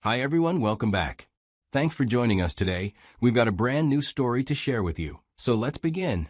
Hi everyone, welcome back. Thanks for joining us today. We've got a brand new story to share with you. So let's begin.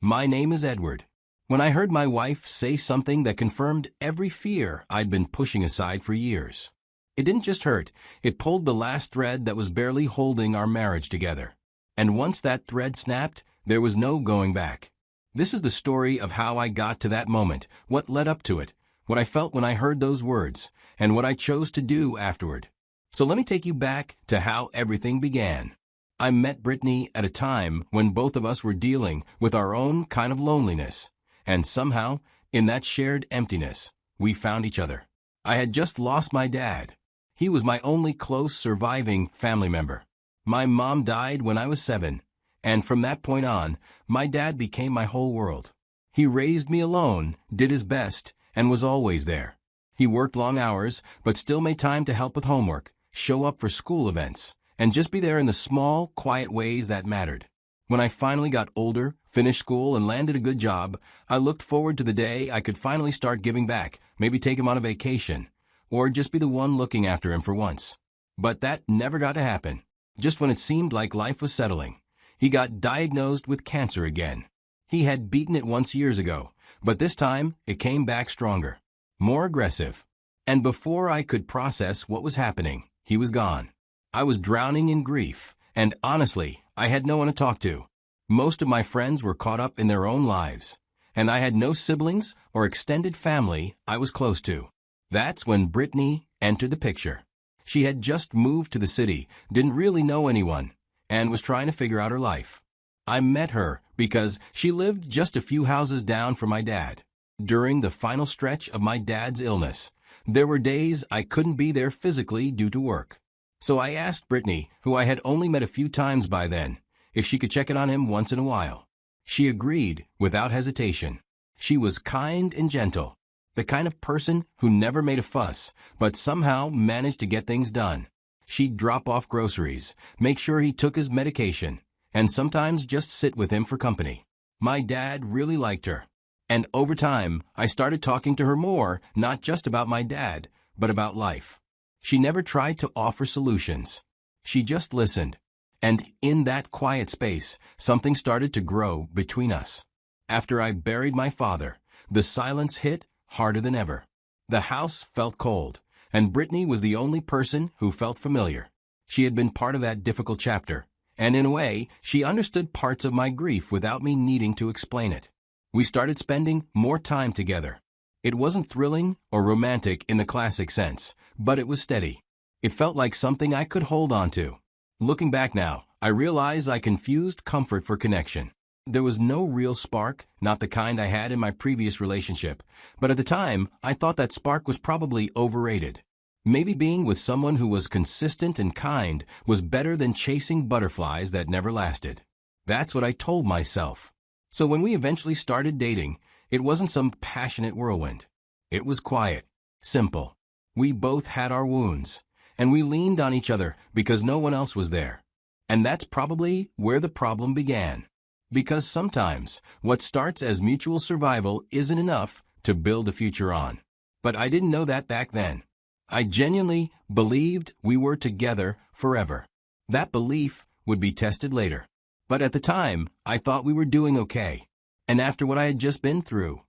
My name is Edward. When I heard my wife say something that confirmed every fear I'd been pushing aside for years. It didn't just hurt, it pulled the last thread that was barely holding our marriage together. And once that thread snapped, there was no going back. This is the story of how I got to that moment, what led up to it, what I felt when I heard those words, and what I chose to do afterward. So let me take you back to how everything began. I met Brittany at a time when both of us were dealing with our own kind of loneliness. And somehow, in that shared emptiness, we found each other. I had just lost my dad. He was my only close surviving family member. My mom died when I was 7, and from that point on, my dad became my whole world. He raised me alone, did his best, and was always there. He worked long hours, but still made time to help with homework, show up for school events, and just be there in the small, quiet ways that mattered. When I finally got older, finished school, and landed a good job, I looked forward to the day I could finally start giving back, maybe take him on a vacation, or just be the one looking after him for once. But that never got to happen. Just when it seemed like life was settling, he got diagnosed with cancer again. He had beaten it once years ago, but this time it came back stronger, more aggressive. And before I could process what was happening, he was gone. I was drowning in grief, and honestly, I had no one to talk to. Most of my friends were caught up in their own lives, and I had no siblings or extended family I was close to. That's when Brittany entered the picture. She had just moved to the city, didn't really know anyone, and was trying to figure out her life. I met her because she lived just a few houses down from my dad. During the final stretch of my dad's illness, there were days I couldn't be there physically due to work. So I asked Brittany, who I had only met a few times by then, if she could check in on him once in a while. She agreed without hesitation. She was kind and gentle, the kind of person who never made a fuss, but somehow managed to get things done. She'd drop off groceries, make sure he took his medication, and sometimes just sit with him for company. My dad really liked her. And over time, I started talking to her more, not just about my dad, but about life. She never tried to offer solutions. She just listened. And in that quiet space, something started to grow between us. After I buried my father, the silence hit harder than ever. The house felt cold, and Brittany was the only person who felt familiar. She had been part of that difficult chapter, and in a way, she understood parts of my grief without me needing to explain it. We started spending more time together. It wasn't thrilling or romantic in the classic sense, but it was steady. It felt like something I could hold on to. Looking back now, I realize I confused comfort for connection. There was no real spark, not the kind I had in my previous relationship, but at the time, I thought that spark was probably overrated. Maybe being with someone who was consistent and kind was better than chasing butterflies that never lasted. That's what I told myself. So when we eventually started dating, it wasn't some passionate whirlwind. It was quiet, simple. We both had our wounds, and we leaned on each other because no one else was there. And that's probably where the problem began. Because sometimes, what starts as mutual survival isn't enough to build a future on. But I didn't know that back then. I genuinely believed we were together forever. That belief would be tested later. But at the time, I thought we were doing okay. And after what I had just been through,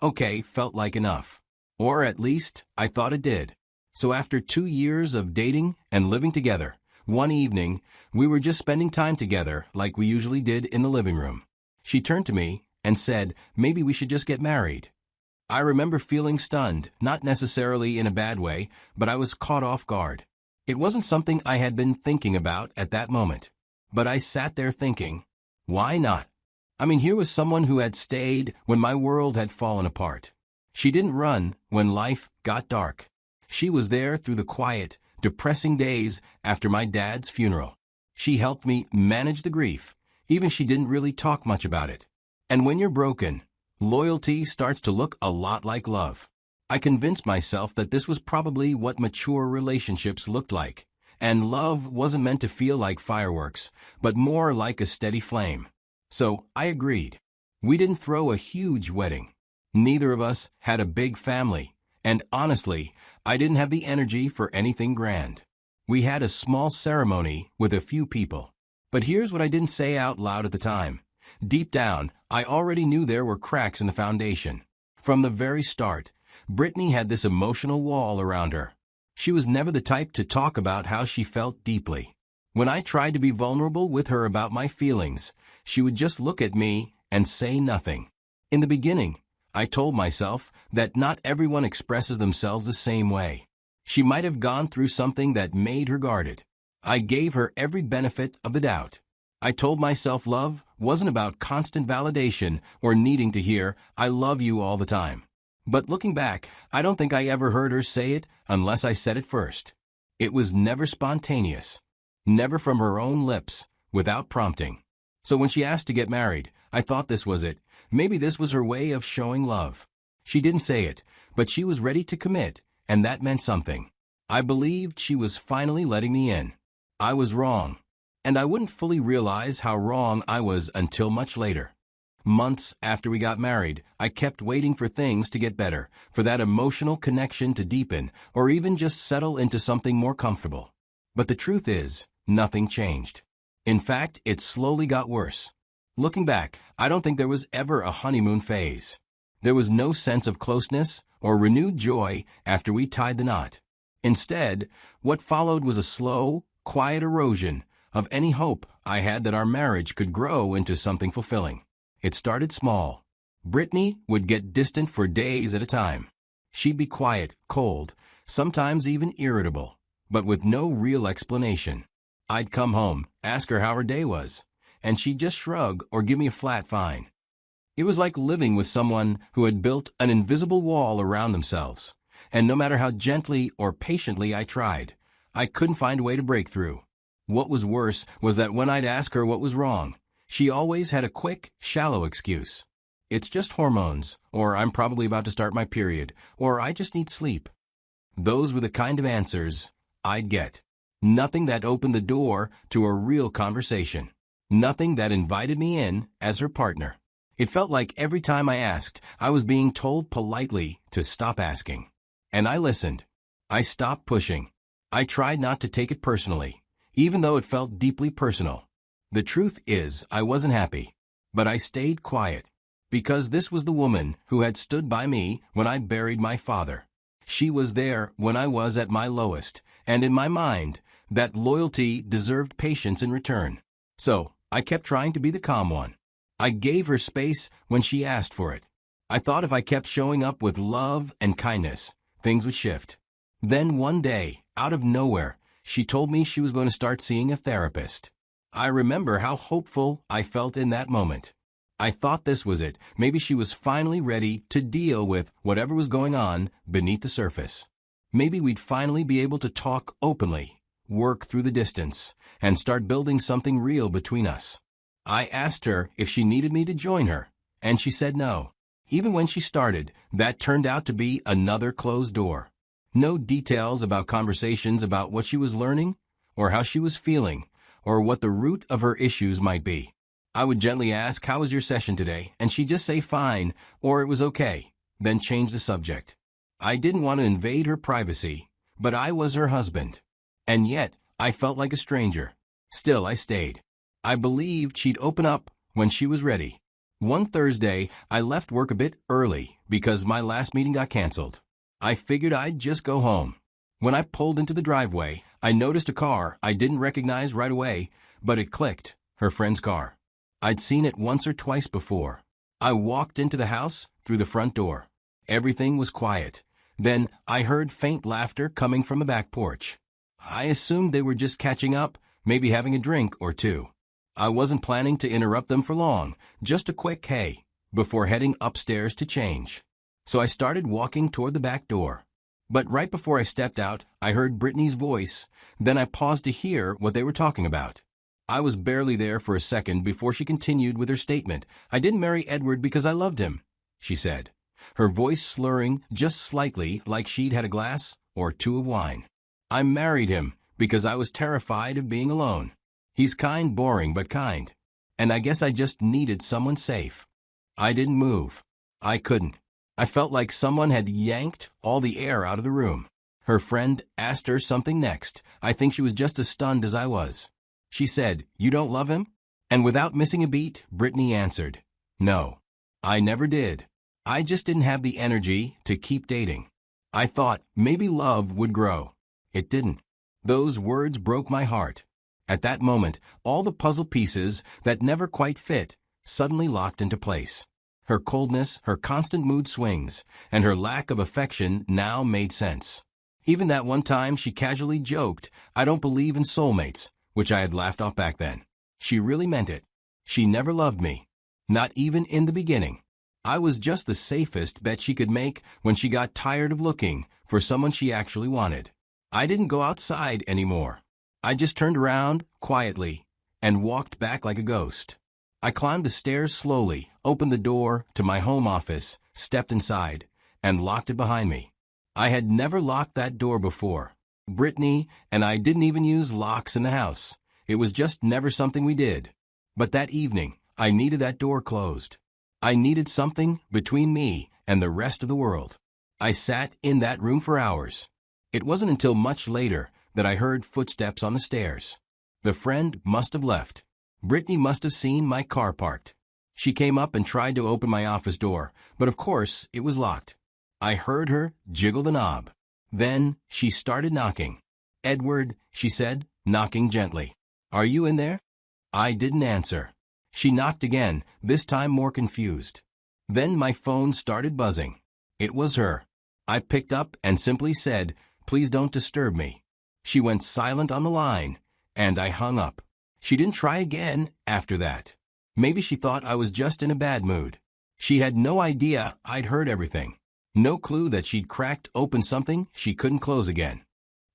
okay felt like enough. Or at least, I thought it did. So after 2 years of dating and living together, one evening, we were just spending time together like we usually did in the living room. She turned to me and said, maybe we should just get married. I remember feeling stunned, not necessarily in a bad way, but I was caught off guard. It wasn't something I had been thinking about at that moment. But I sat there thinking, why not? I mean, here was someone who had stayed when my world had fallen apart. She didn't run when life got dark. She was there through the quiet, depressing days after my dad's funeral. She helped me manage the grief, even she didn't really talk much about it. And when you're broken, loyalty starts to look a lot like love. I convinced myself that this was probably what mature relationships looked like. And love wasn't meant to feel like fireworks, but more like a steady flame. So I agreed. We didn't throw a huge wedding. Neither of us had a big family, and honestly, I didn't have the energy for anything grand. We had a small ceremony with a few people. But here's what I didn't say out loud at the time. Deep down, I already knew there were cracks in the foundation. From the very start, Brittany had this emotional wall around her. She was never the type to talk about how she felt deeply. When I tried to be vulnerable with her about my feelings, she would just look at me and say nothing. In the beginning, I told myself that not everyone expresses themselves the same way. She might have gone through something that made her guarded. I gave her every benefit of the doubt. I told myself love wasn't about constant validation or needing to hear, "I love you" all the time. But looking back, I don't think I ever heard her say it unless I said it first. It was never spontaneous. Never from her own lips, without prompting. So when she asked to get married, I thought this was it. Maybe this was her way of showing love. She didn't say it, but she was ready to commit, and that meant something. I believed she was finally letting me in. I was wrong. And I wouldn't fully realize how wrong I was until much later. Months after we got married, I kept waiting for things to get better, for that emotional connection to deepen, or even just settle into something more comfortable. But the truth is, nothing changed. In fact, it slowly got worse. Looking back, I don't think there was ever a honeymoon phase. There was no sense of closeness or renewed joy after we tied the knot. Instead, what followed was a slow, quiet erosion of any hope I had that our marriage could grow into something fulfilling. It started small. Brittany would get distant for days at a time. She'd be quiet, cold, sometimes even irritable, but with no real explanation. I'd come home, ask her how her day was, and she'd just shrug or give me a flat fine. It was like living with someone who had built an invisible wall around themselves, and no matter how gently or patiently I tried, I couldn't find a way to break through. What was worse was that when I'd ask her what was wrong, she always had a quick, shallow excuse. "It's just hormones," or "I'm probably about to start my period," or "I just need sleep." Those were the kind of answers I'd get. Nothing that opened the door to a real conversation. Nothing that invited me in as her partner. It felt like every time I asked, I was being told politely to stop asking. And I listened. I stopped pushing. I tried not to take it personally, even though it felt deeply personal. The truth is, I wasn't happy. But I stayed quiet. Because this was the woman who had stood by me when I buried my father. She was there when I was at my lowest, and in my mind, that loyalty deserved patience in return. So, I kept trying to be the calm one. I gave her space when she asked for it. I thought if I kept showing up with love and kindness, things would shift. Then one day, out of nowhere, she told me she was going to start seeing a therapist. I remember how hopeful I felt in that moment. I thought this was it. Maybe she was finally ready to deal with whatever was going on beneath the surface. Maybe we'd finally be able to talk openly, work through the distance, and start building something real between us. I asked her if she needed me to join her, and she said no. Even when she started, that turned out to be another closed door. No details about conversations about what she was learning, or how she was feeling, or what the root of her issues might be. I would gently ask, "How was your session today?" and she'd just say fine, or it was okay, then change the subject. I didn't want to invade her privacy, but I was her husband. And yet, I felt like a stranger. Still, I stayed. I believed she'd open up when she was ready. One Thursday, I left work a bit early because my last meeting got canceled. I figured I'd just go home. When I pulled into the driveway, I noticed a car I didn't recognize right away, but it clicked, her friend's car. I'd seen it once or twice before. I walked into the house through the front door. Everything was quiet. Then I heard faint laughter coming from the back porch. I assumed they were just catching up, maybe having a drink or two. I wasn't planning to interrupt them for long, just a quick hey, before heading upstairs to change. So I started walking toward the back door. But right before I stepped out, I heard Brittany's voice, then I paused to hear what they were talking about. I was barely there for a second before she continued with her statement. "I didn't marry Edward because I loved him," she said, her voice slurring just slightly like she'd had a glass or two of wine. "I married him because I was terrified of being alone. He's kind, boring, but kind. And I guess I just needed someone safe." I didn't move. I couldn't. I felt like someone had yanked all the air out of the room. Her friend asked her something next. I think she was just as stunned as I was. She said, "You don't love him?" And without missing a beat, Brittany answered, "No, I never did. I just didn't have the energy to keep dating. I thought maybe love would grow. It didn't." Those words broke my heart. At that moment, all the puzzle pieces that never quite fit suddenly locked into place. Her coldness, her constant mood swings, and her lack of affection now made sense. Even that one time she casually joked, "I don't believe in soulmates," which I had laughed off back then. She really meant it. She never loved me. Not even in the beginning. I was just the safest bet she could make when she got tired of looking for someone she actually wanted. I didn't go outside anymore. I just turned around, quietly, and walked back like a ghost. I climbed the stairs slowly, opened the door to my home office, stepped inside, and locked it behind me. I had never locked that door before. Brittany and I didn't even use locks in the house. It was just never something we did. But that evening, I needed that door closed. I needed something between me and the rest of the world. I sat in that room for hours. It wasn't until much later that I heard footsteps on the stairs. The friend must have left. Brittany must have seen my car parked. She came up and tried to open my office door, but of course it was locked. I heard her jiggle the knob. Then she started knocking. "Edward," she said, knocking gently. "Are you in there?" I didn't answer. She knocked again, this time more confused. Then my phone started buzzing. It was her. I picked up and simply said, "Please don't disturb me." She went silent on the line, and I hung up. She didn't try again after that. Maybe she thought I was just in a bad mood. She had no idea I'd heard everything. No clue that she'd cracked open something she couldn't close again.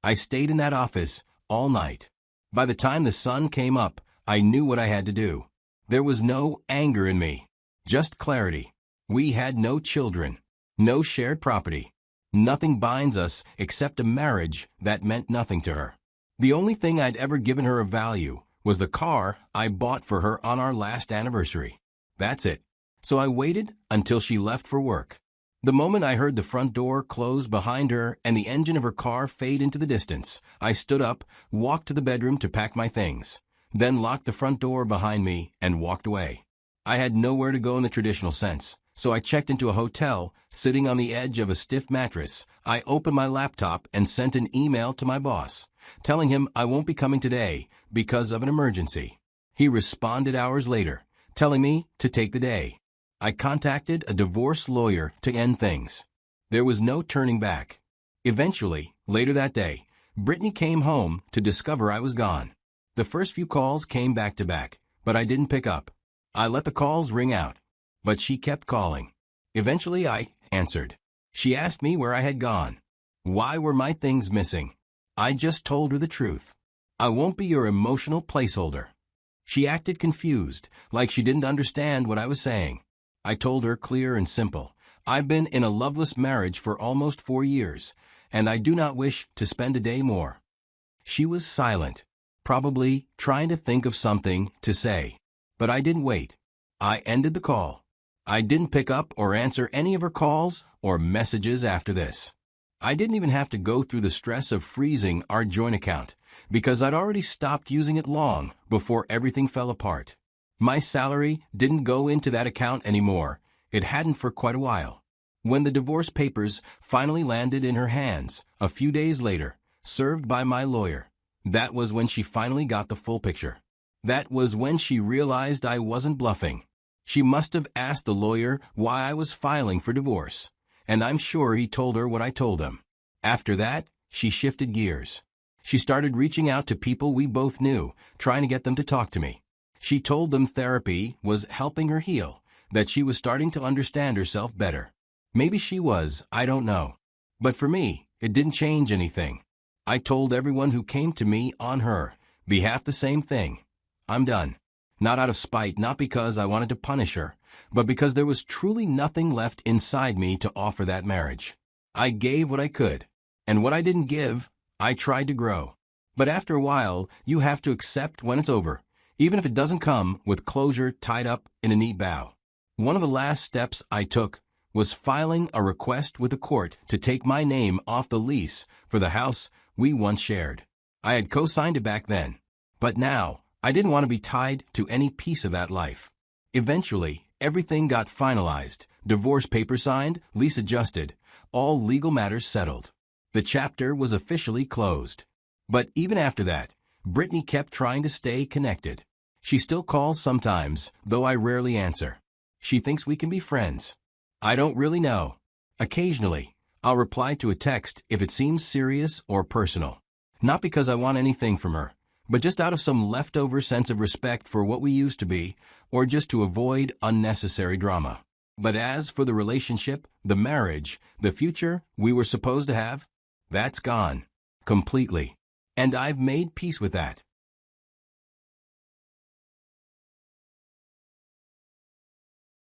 I stayed in that office all night. By the time the sun came up, I knew what I had to do. There was no anger in me, just clarity. We had no children, no shared property. Nothing binds us except a marriage that meant nothing to her. The only thing I'd ever given her of value was the car I bought for her on our last anniversary. That's it. So I waited until she left for work. The moment I heard the front door close behind her and the engine of her car fade into the distance, I stood up, walked to the bedroom to pack my things, then locked the front door behind me and walked away. I had nowhere to go in the traditional sense, so I checked into a hotel, sitting on the edge of a stiff mattress. I opened my laptop and sent an email to my boss, telling him I won't be coming today because of an emergency. He responded hours later, telling me to take the day. I contacted a divorce lawyer to end things. There was no turning back. Eventually, later that day, Brittany came home to discover I was gone. The first few calls came back to back, but I didn't pick up. I let the calls ring out, but she kept calling. Eventually, I answered. She asked me where I had gone. Why were my things missing? I just told her the truth. I won't be your emotional placeholder. She acted confused, like she didn't understand what I was saying. I told her clear and simple. I've been in a loveless marriage for almost 4 years, and I do not wish to spend a day more. She was silent, probably trying to think of something to say. But I didn't wait. I ended the call. I didn't pick up or answer any of her calls or messages after this. I didn't even have to go through the stress of freezing our joint account, because I'd already stopped using it long before everything fell apart. My salary didn't go into that account anymore. It hadn't for quite a while. When the divorce papers finally landed in her hands, a few days later, served by my lawyer, that was when she finally got the full picture. That was when she realized I wasn't bluffing. She must have asked the lawyer why I was filing for divorce, and I'm sure he told her what I told him. After that, she shifted gears. She started reaching out to people we both knew, trying to get them to talk to me. She told them therapy was helping her heal, that she was starting to understand herself better. Maybe she was, I don't know. But for me, it didn't change anything. I told everyone who came to me on her behalf the same thing. I'm done. Not out of spite, not because I wanted to punish her, but because there was truly nothing left inside me to offer that marriage. I gave what I could, and what I didn't give, I tried to grow. But after a while, you have to accept when it's over, even if it doesn't come with closure tied up in a neat bow. One of the last steps I took was filing a request with the court to take my name off the lease for the house we once shared. I had co-signed it back then. But now, I didn't want to be tied to any piece of that life. Eventually, everything got finalized, divorce papers signed, lease adjusted, all legal matters settled. The chapter was officially closed. But even after that, Brittany kept trying to stay connected. She still calls sometimes, though I rarely answer. She thinks we can be friends. I don't really know. Occasionally, I'll reply to a text if it seems serious or personal. Not because I want anything from her, but just out of some leftover sense of respect for what we used to be, or just to avoid unnecessary drama. But as for the relationship, the marriage, the future we were supposed to have, that's gone. Completely. And I've made peace with that.